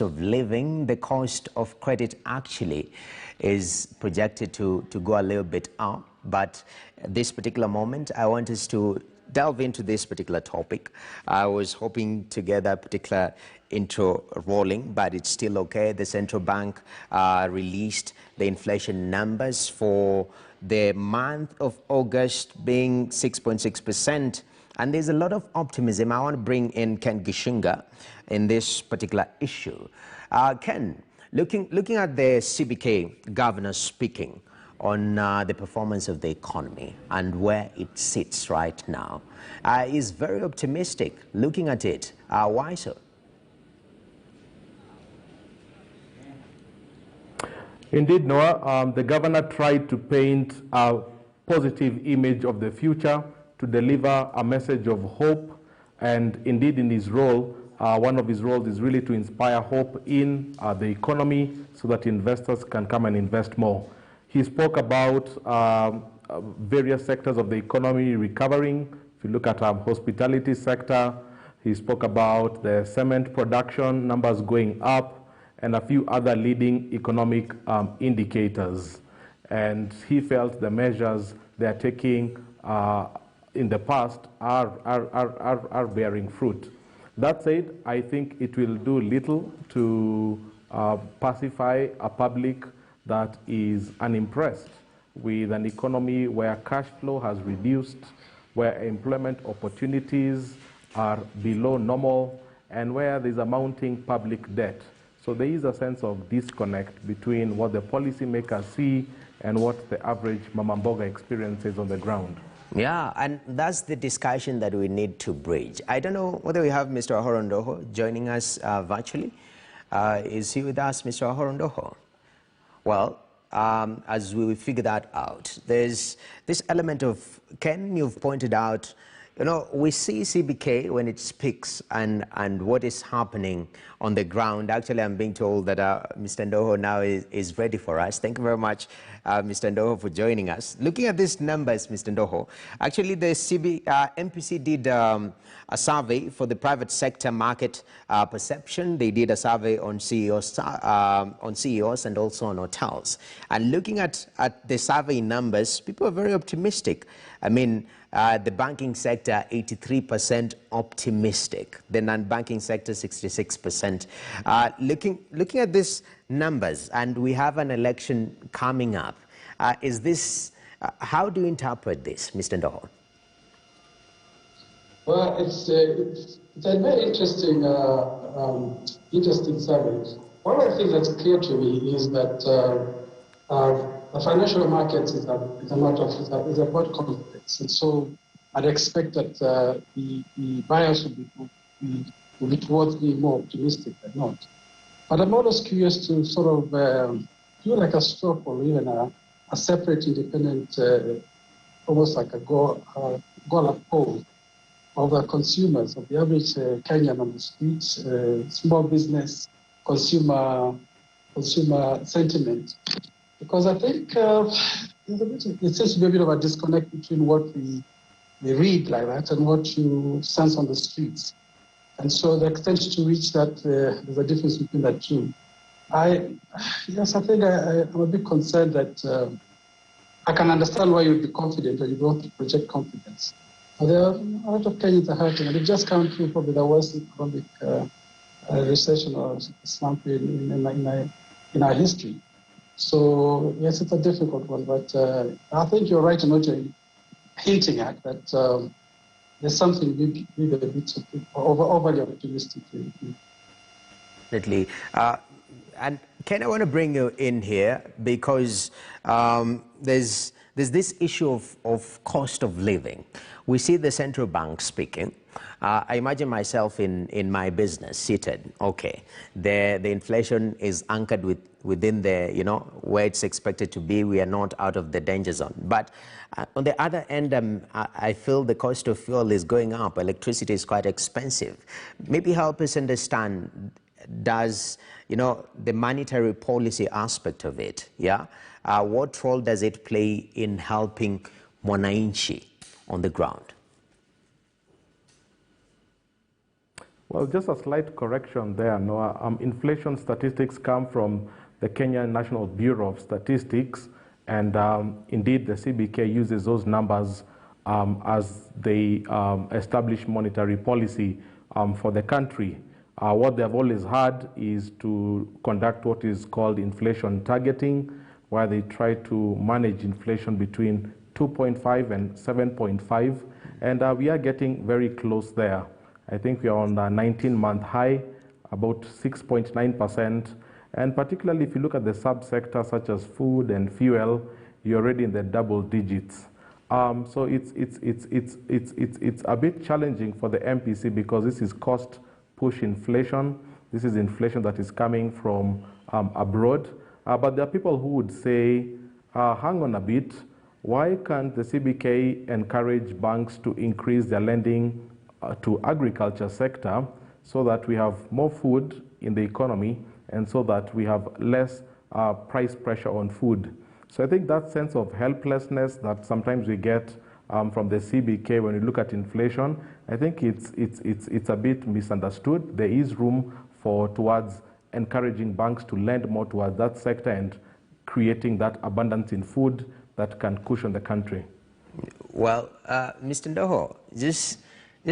of living, the cost of credit actually is projected to go a little bit up. But at this particular moment, I want us to delve into this particular topic. I was hoping to get that particular intro rolling, but it's still okay. The central bank released the inflation numbers for the month of August being 6.6%. And there's a lot of optimism. I want to bring in Ken Gishunga in this particular issue. Ken, looking at the CBK governor speaking on the performance of the economy and where it sits right now, is very optimistic looking at it. Why so? Indeed, Noah, the governor tried to paint a positive image of the future, to deliver a message of hope, and indeed in his role, one of his roles is really to inspire hope in the economy so that investors can come and invest more. He spoke about various sectors of the economy recovering. If you look at our hospitality sector, he spoke about the cement production numbers going up and a few other leading economic indicators. And he felt the measures they are taking in the past are bearing fruit. That said, I think it will do little to pacify a public that is unimpressed with an economy where cash flow has reduced, where employment opportunities are below normal, and where there's a mounting public debt. So there is a sense of disconnect between what the policymakers see and what the average Mamamboga experiences on the ground. Yeah, and that's the discussion that we need to bridge. I don't know whether we have Mr. Ahorondoho joining us virtually. Is he with us, Mr. Ahorondoho? Well, as we figure that out, there's this element of, Ken, you've pointed out, you know, we see CBK when it speaks and what is happening on the ground. Actually, I'm being told that Mr. Ndoho now is ready for us. Thank you very much, Mr. Ndoho, for joining us. Looking at these numbers, Mr. Ndoho, actually the MPC did a survey for the private sector market perception. They did a survey on CEOs and also on hotels. And looking at the survey numbers, people are very optimistic. I mean, the banking sector, 83% optimistic. The non-banking sector, 66%. Looking at these numbers, and we have an election coming up, is this, how do you interpret this, Mr. Ndoho? Well, it's a very interesting, interesting survey. One of the things that's clear to me is that the financial markets is about confidence, and so I'd expect that the buyers will be towards being more optimistic than not. But I'm always curious to sort of do like a straw or even a separate independent, almost like a Gola poll of the consumers, of the average Kenyan on the streets, small business, consumer sentiment. Because I think there seems to be a bit of a disconnect between what we read like that and what you sense on the streets. And so the extent to which that there's a difference between the two. I think I'm a bit concerned that I can understand why you'd be confident or you don't project confidence. But there are a lot of Kenyans are hurting, and they've just come through probably the worst economic recession or slump in our history. So yes, it's a difficult one, but I think you're right in what you're hinting at, that there's something maybe a bit overly optimistic. Definitely. And Ken, I want to bring you in here because there's this issue of cost of living. We see the central bank speaking. I imagine myself in my business seated. Okay, the inflation is anchored within the, you know, where it's expected to be. We are not out of the danger zone. But on the other end, I feel the cost of fuel is going up. Electricity is quite expensive. Maybe help us understand, does, you know, the monetary policy aspect of it, yeah? What role does it play in helping mwananchi on the ground? Well, just a slight correction there, Noah. Inflation statistics come from the Kenya National Bureau of Statistics, and indeed the CBK uses those numbers as they establish monetary policy for the country. What they've always had is to conduct what is called inflation targeting, where they try to manage inflation between 2.5 and 7.5, and we are getting very close there. I think we are on a 19-month high, about 6.9%, and particularly if you look at the subsectors such as food and fuel, you're already in the double digits. So it's a bit challenging for the MPC because this is cost-push inflation. This is inflation that is coming from abroad. But there are people who would say, hang on a bit, why can't the CBK encourage banks to increase their lending to agriculture sector so that we have more food in the economy and so that we have less price pressure on food? So I think that sense of helplessness that sometimes we get from the CBK when we look at inflation, I think it's a bit misunderstood. There is room towards encouraging banks to lend more towards that sector and creating that abundance in food that can cushion the country. Well, Mr. Ndoho, just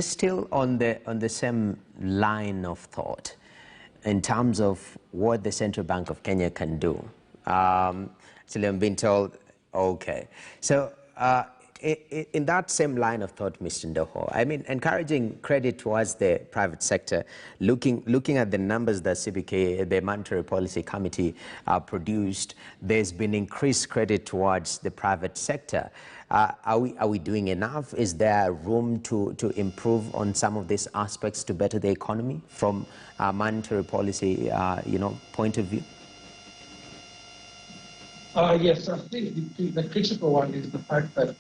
still on the same line of thought in terms of what the Central Bank of Kenya can do. Actually, I'm being told, okay. So in that same line of thought, Mr. Ndoho, I mean, encouraging credit towards the private sector, looking at the numbers that CBK, the Monetary Policy Committee, produced, there's been increased credit towards the private sector. Are we doing enough? Is there room to improve on some of these aspects to better the economy from a monetary policy, point of view? Yes, I think the critical one is the fact that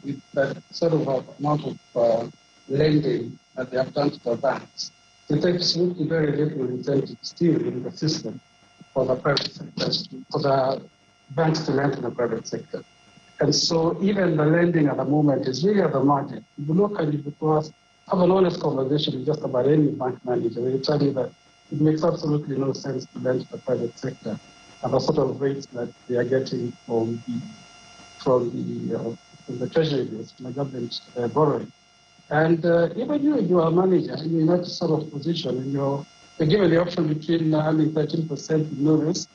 with that sort of amount of lending that they have done to the banks, it takes very little incentive still in the system for the private sector, for the banks to lend to the private sector. And so even the lending at the moment is really at the margin. If you look and if you have an honest conversation with just about any bank manager, they tell you that it makes absolutely no sense to lend to the private sector at the sort of rates that they are getting from the treasury bills, from the government borrowing. And even you are a manager, and you're in that sort of position, and you're given the option between earning 13% with no risk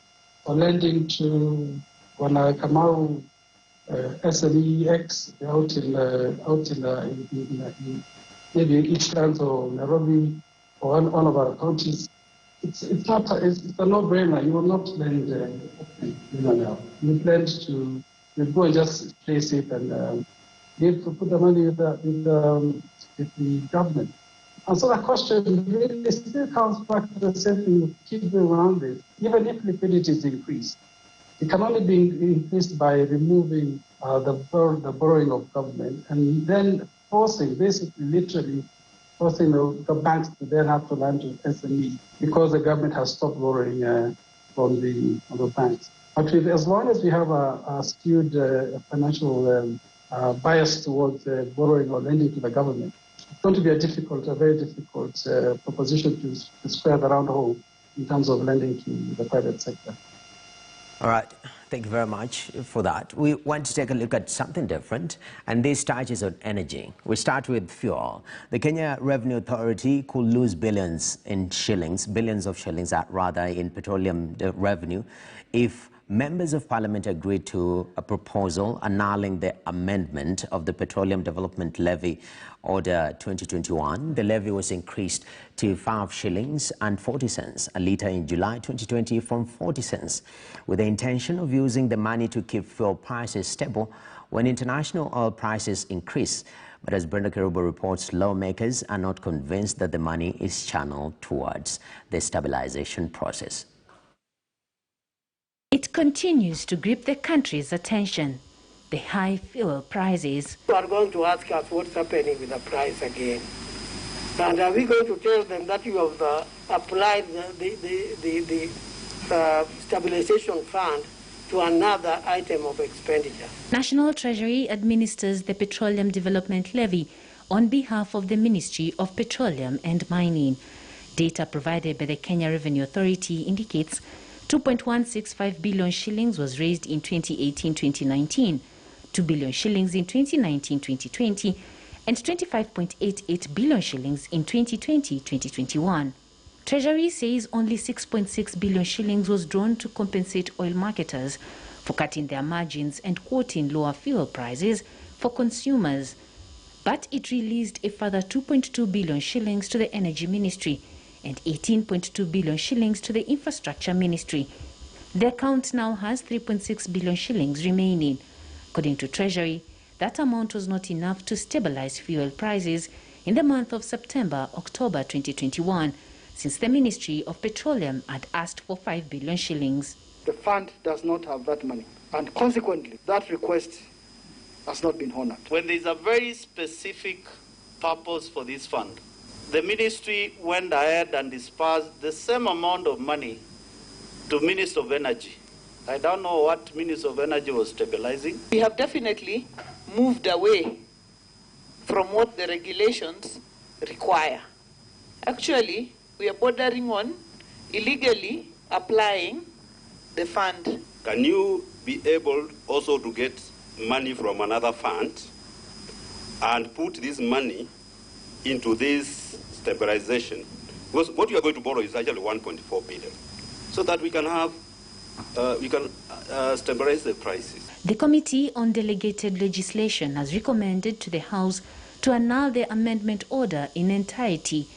or lending to Kamau SMEX out in maybe Eastlands or Nairobi or one of our counties. It's a no-brainer. You will not lend you lend to go and just place it and need to put the money with the government. And so the question really still comes back to the same thing. We keep going around this. Even if liquidity is increased, it can only be increased by removing the borrowing of government and then literally forcing the banks to then have to lend to SME because the government has stopped borrowing from the banks. But as long as we have a skewed financial bias towards borrowing or lending to the government, it's going to be a very difficult proposition to square the round hole in terms of lending to the private sector. All right, thank you very much for that. We want to take a look at something different, and this touches on energy. We start with fuel. The Kenya Revenue Authority could lose billions of shillings in petroleum revenue if members of parliament agreed to a proposal annulling the amendment of the Petroleum Development Levy Order 2021. The levy was increased to 5 shillings and 40 cents a litre in July 2020 from 40 cents, with the intention of using the money to keep fuel prices stable when international oil prices increase. But as Brenda Kerubo reports, lawmakers are not convinced that the money is channeled towards the stabilization process. It continues to grip the country's attention. The high fuel prices. You are going to ask us what's happening with the price again. And are we going to tell them that you have applied the stabilization fund to another item of expenditure? National Treasury administers the Petroleum Development Levy on behalf of the Ministry of Petroleum and Mining. Data provided by the Kenya Revenue Authority indicates 2.165 billion shillings was raised in 2018-2019, 2 billion shillings in 2019-2020, and 25.88 billion shillings in 2020-2021. Treasury says only 6.6 billion shillings was drawn to compensate oil marketers for cutting their margins and quoting lower fuel prices for consumers. But it released a further 2.2 billion shillings to the Energy Ministry and 18.2 billion shillings to the Infrastructure Ministry. The account now has 3.6 billion shillings remaining. According to Treasury, that amount was not enough to stabilize fuel prices in the month of September-October 2021, since the Ministry of Petroleum had asked for 5 billion shillings. The fund does not have that money, and consequently, that request has not been honored. When there is a very specific purpose for this fund, the ministry went ahead and dispersed the same amount of money to Minister of Energy. I don't know what Minister of Energy was stabilizing. We have definitely moved away from what the regulations require. Actually, we are bordering on illegally applying the fund. Can you be able also to get money from another fund and put this money into this stabilization? Because what you are going to borrow is actually 1.4 billion, so that we can have stabilize the prices. The Committee on Delegated Legislation has recommended to the House to annul the amendment order in entirety,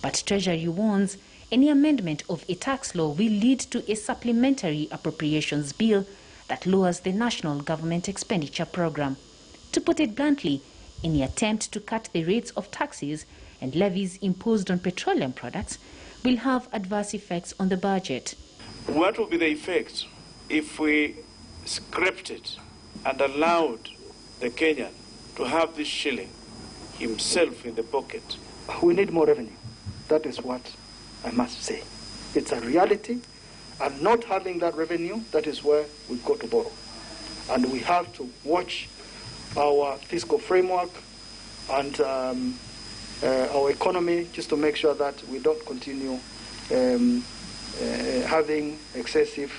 but Treasury warns any amendment of a tax law will lead to a supplementary appropriations bill that lowers the national government expenditure program. To put it bluntly, any attempt to cut the rates of taxes and levies imposed on petroleum products will have adverse effects on the budget. What will be the effect if we scrapped it and allowed the Kenyan to have this shilling himself in the pocket? We need more revenue. That is what I must say. It's a reality, and not having that revenue, that is where we go to borrow. And we have to watch our fiscal framework and our economy just to make sure that we don't continue having excessive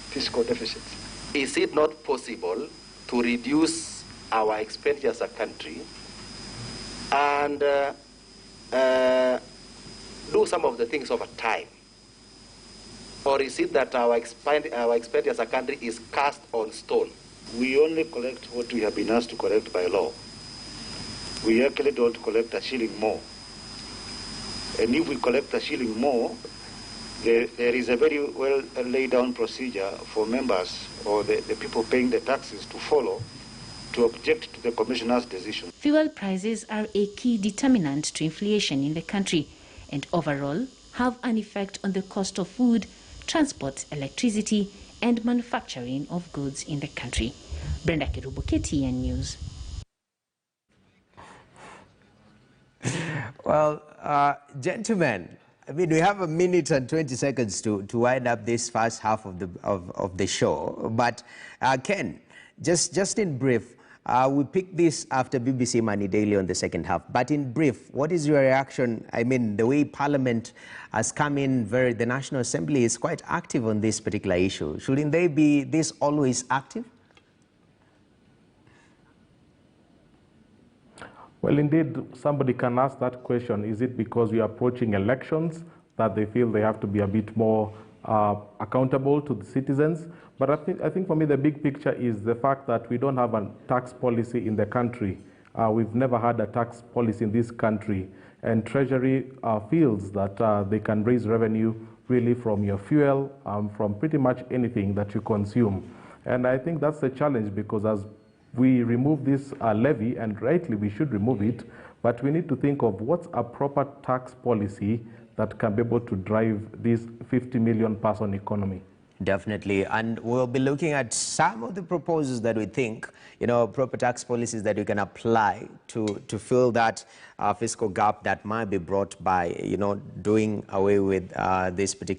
fiscal deficits. Is it not possible to reduce our expenditure as a country and do some of the things over time? Or is it that our expenditure as a country is cast on stone? We only collect what we have been asked to collect by law. We actually don't collect a shilling more. And if we collect a shilling more, there is a very well laid down procedure for members or the people paying the taxes to follow to object to the Commissioner's decision. Fuel prices are a key determinant to inflation in the country and overall have an effect on the cost of food, transport, electricity, and manufacturing of goods in the country. Brenda Kerubo, KTN News. Well, gentlemen, I mean, we have a minute and 20 seconds to wind up this first half of the show. But Ken, just in brief, we picked this after BBC Money Daily on the second half. But in brief, what is your reaction? I mean, the way Parliament has come in, the National Assembly is quite active on this particular issue. Shouldn't they be this always active? Well, indeed, somebody can ask that question. Is it because we are approaching elections that they feel they have to be a bit more accountable to the citizens? But I think for me, the big picture is the fact that we don't have a tax policy in the country. We've never had a tax policy in this country. And Treasury feels that they can raise revenue really from your fuel, from pretty much anything that you consume. And I think that's the challenge, because as we remove this levy, and rightly we should remove it, but we need to think of what's a proper tax policy that can be able to drive this 50 million person economy. Definitely, and we'll be looking at some of the proposals that we think, proper tax policies that we can apply to fill that fiscal gap that might be brought by, doing away with this particular